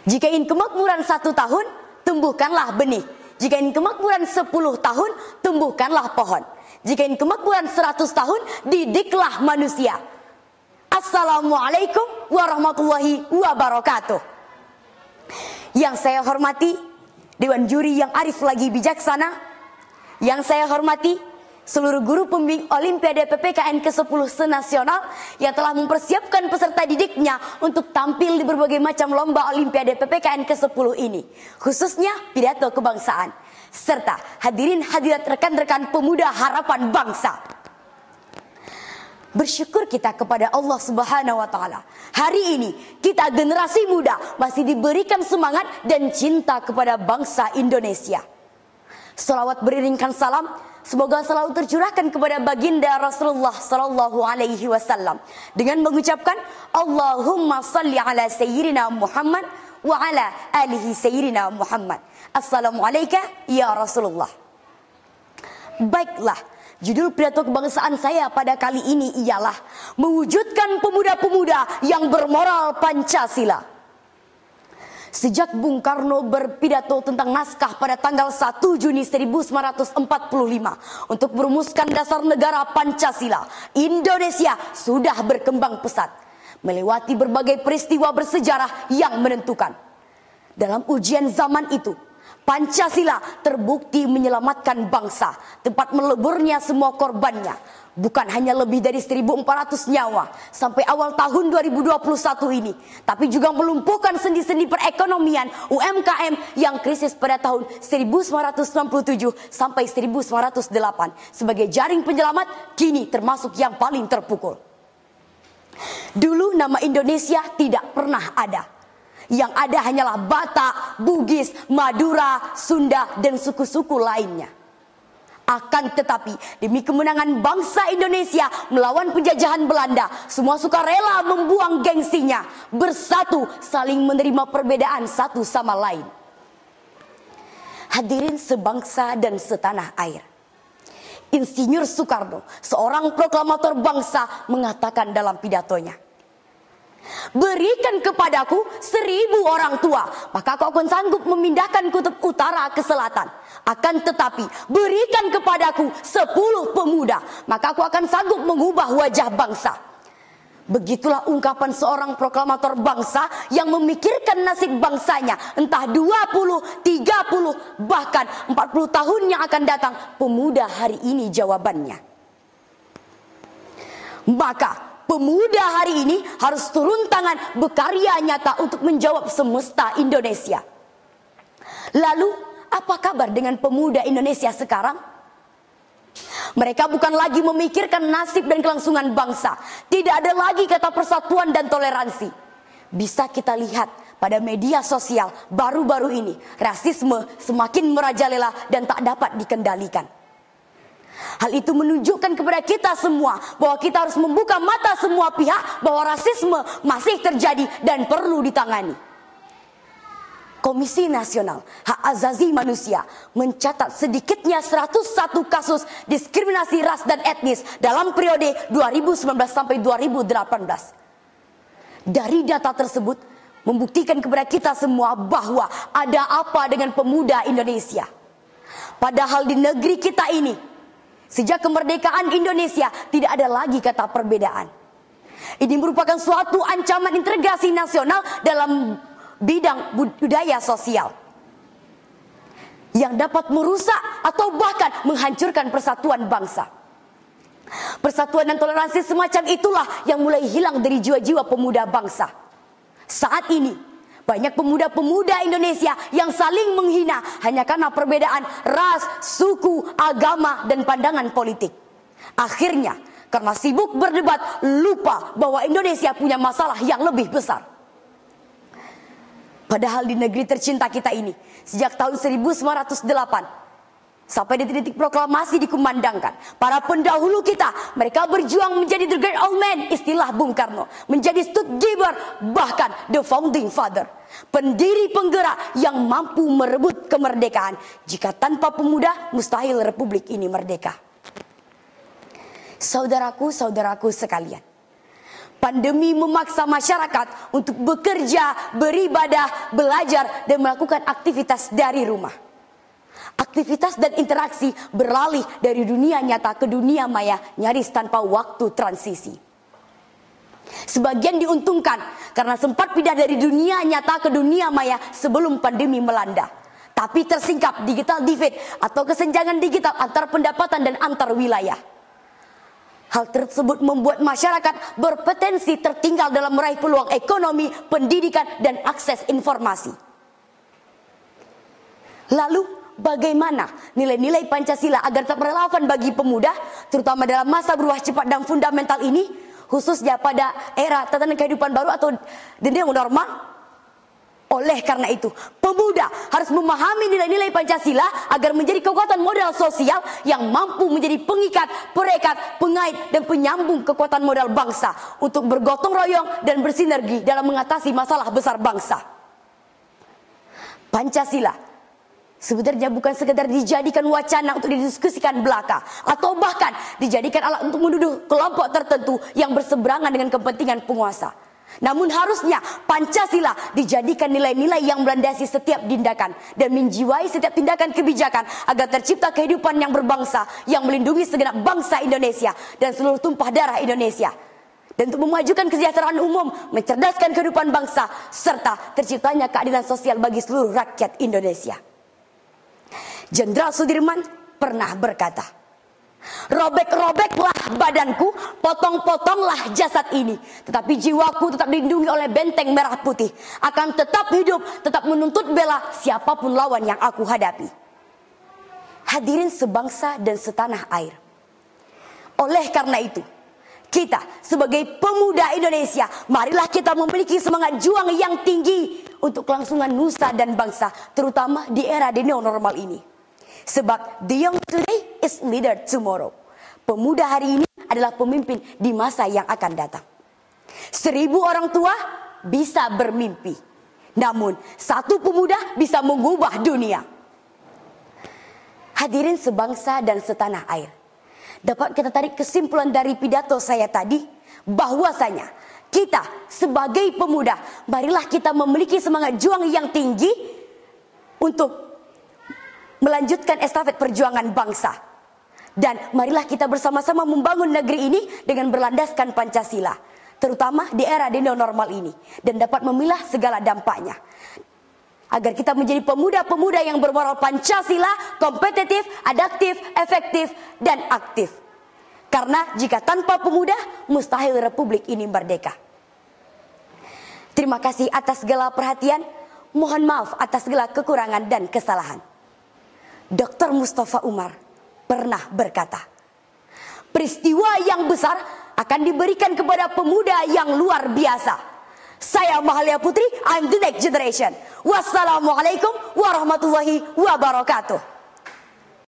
Jika ingin kemakmuran 1 tahun, tumbuhkanlah benih. Jika ingin kemakmuran 10 tahun, tumbuhkanlah pohon. Jika ingin kemakmuran 100 tahun, didiklah manusia. Assalamualaikum warahmatullahi wabarakatuh. Yang saya hormati Dewan Juri yang arif lagi bijaksana, yang saya hormati seluruh guru pembimbing Olimpiade PPKN ke-10 senasional yang telah mempersiapkan peserta didiknya untuk tampil di berbagai macam lomba Olimpiade PPKN ke-10 ini, khususnya pidato kebangsaan, serta hadirin hadirat rekan-rekan pemuda harapan bangsa. Bersyukur kita kepada Allah Subhanahu wa Ta'ala. Hari ini kita generasi muda masih diberikan semangat dan cinta kepada bangsa Indonesia. Salawat beriringkan salam semoga selalu tercurahkan kepada baginda Rasulullah Sallallahu Alaihi Wasallam dengan mengucapkan Allahumma salli ala Sayyidina Muhammad wa ala alihi Sayyidina Muhammad. Assalamualaikum ya Rasulullah. Baiklah, judul pidato kebangsaan saya pada kali ini ialah mewujudkan pemuda-pemuda yang bermoral Pancasila. Sejak Bung Karno berpidato tentang naskah pada tanggal 1 Juni 1945 untuk merumuskan dasar negara Pancasila, Indonesia sudah berkembang pesat, melewati berbagai peristiwa bersejarah yang menentukan. Dalam ujian zaman itu, Pancasila terbukti menyelamatkan bangsa, tempat meleburnya semua korbannya. Bukan hanya lebih dari 1.400 nyawa sampai awal tahun 2021 ini, tapi juga melumpuhkan sendi-sendi perekonomian UMKM yang krisis pada tahun 1997 sampai 1908. Sebagai jaring penyelamat, kini termasuk yang paling terpukul. Dulu nama Indonesia tidak pernah ada. Yang ada hanyalah Batak, Bugis, Madura, Sunda, dan suku-suku lainnya. Akan tetapi, demi kemenangan bangsa Indonesia melawan penjajahan Belanda, semua sukarela membuang gengsinya, bersatu saling menerima perbedaan satu sama lain. Hadirin sebangsa dan setanah air, Insinyur Soekarno, seorang proklamator bangsa, mengatakan dalam pidatonya, berikan kepadaku 1.000 orang tua, maka kau akan sanggup memindahkan kutub utara ke selatan. Akan tetapi, berikan kepadaku 10 pemuda, maka aku akan sanggup mengubah wajah bangsa. Begitulah ungkapan seorang proklamator bangsa yang memikirkan nasib bangsanya. Entah 20, 30, bahkan 40 tahun yang akan datang, pemuda hari ini jawabannya. Maka pemuda hari ini harus turun tangan berkarya nyata untuk menjawab semesta Indonesia. Lalu, apa kabar dengan pemuda Indonesia sekarang? Mereka bukan lagi memikirkan nasib dan kelangsungan bangsa. Tidak ada lagi kata persatuan dan toleransi. Bisa kita lihat pada media sosial baru-baru ini, rasisme semakin merajalela dan tak dapat dikendalikan. Hal itu menunjukkan kepada kita semua bahwa kita harus membuka mata semua pihak bahwa rasisme masih terjadi dan perlu ditangani. Komisi Nasional Hak Asasi Manusia mencatat sedikitnya 101 kasus diskriminasi ras dan etnis dalam periode 2019 sampai 2018. Dari data tersebut membuktikan kepada kita semua bahwa ada apa dengan pemuda Indonesia. Padahal di negeri kita ini, sejak kemerdekaan Indonesia tidak ada lagi kata perbedaan. Ini merupakan suatu ancaman integrasi nasional dalam bidang budaya sosial yang dapat merusak atau bahkan menghancurkan persatuan bangsa. Persatuan dan toleransi semacam itulah yang mulai hilang dari jiwa-jiwa pemuda bangsa. Saat ini banyak pemuda-pemuda Indonesia yang saling menghina hanya karena perbedaan ras, suku, agama, dan pandangan politik. Akhirnya karena sibuk berdebat, lupa bahwa Indonesia punya masalah yang lebih besar. Padahal di negeri tercinta kita ini, sejak tahun 1908 sampai detik-detik proklamasi dikumandangkan, para pendahulu kita, mereka berjuang menjadi the great old man, istilah Bung Karno, menjadi Stuttgiber, bahkan the founding father, pendiri penggerak yang mampu merebut kemerdekaan. Jika tanpa pemuda, mustahil republik ini merdeka. Saudaraku-saudaraku sekalian, Pandemi memaksa masyarakat untuk bekerja, beribadah, belajar, dan melakukan aktivitas dari rumah. Aktivitas dan interaksi beralih dari dunia nyata ke dunia maya nyaris tanpa waktu transisi. Sebagian diuntungkan karena sempat pindah dari dunia nyata ke dunia maya sebelum pandemi melanda. Tapi tersingkap digital divide atau kesenjangan digital antar pendapatan dan antar wilayah. Hal tersebut membuat masyarakat berpotensi tertinggal dalam meraih peluang ekonomi, pendidikan, dan akses informasi. Lalu, bagaimana nilai-nilai Pancasila agar tetap relevan bagi pemuda, terutama dalam masa berubah cepat dan fundamental ini, khususnya pada era tatanan kehidupan baru atau dunia normal? Oleh karena itu, pemuda harus memahami nilai-nilai Pancasila agar menjadi kekuatan modal sosial yang mampu menjadi pengikat, perekat, pengait, dan penyambung kekuatan modal bangsa untuk bergotong royong dan bersinergi dalam mengatasi masalah besar bangsa. Pancasila sebenarnya bukan sekedar dijadikan wacana untuk didiskusikan belaka, atau bahkan dijadikan alat untuk menuduh kelompok tertentu yang berseberangan dengan kepentingan penguasa. Namun harusnya Pancasila dijadikan nilai-nilai yang melandasi setiap tindakan dan menjiwai setiap tindakan kebijakan agar tercipta kehidupan yang berbangsa yang melindungi segenap bangsa Indonesia dan seluruh tumpah darah Indonesia. Dan untuk memajukan kesejahteraan umum, mencerdaskan kehidupan bangsa, serta terciptanya keadilan sosial bagi seluruh rakyat Indonesia. Jenderal Sudirman pernah berkata, "Robek-robeklah badanku, potong-potonglah jasad ini, tetapi jiwaku tetap dilindungi oleh benteng merah putih, akan tetap hidup, tetap menuntut bela siapapun lawan yang aku hadapi." Hadirin sebangsa dan setanah air, oleh karena itu, kita sebagai pemuda Indonesia, marilah kita memiliki semangat juang yang tinggi untuk kelangsungan nusa dan bangsa, terutama di era the new normal ini. Sebab the young today is leader tomorrow. Pemuda hari ini adalah pemimpin di masa yang akan datang. 1000 orang tua bisa bermimpi, namun satu pemuda bisa mengubah dunia. Hadirin sebangsa dan setanah air, dapat kita tarik kesimpulan dari pidato saya tadi, bahwasanya kita sebagai pemuda, marilah kita memiliki semangat juang yang tinggi untuk melanjutkan estafet perjuangan bangsa. Dan marilah kita bersama-sama membangun negeri ini dengan berlandaskan Pancasila, terutama di era the new normal ini, dan dapat memilah segala dampaknya. Agar kita menjadi pemuda-pemuda yang bermoral Pancasila, kompetitif, adaptif, efektif, dan aktif. Karena jika tanpa pemuda, mustahil republik ini merdeka. Terima kasih atas segala perhatian. Mohon maaf atas segala kekurangan dan kesalahan. Dr. Mustafa Umar pernah berkata, peristiwa yang besar akan diberikan kepada pemuda yang luar biasa. Saya Mahalia Putri, I'm the next generation. Wassalamualaikum warahmatullahi wabarakatuh.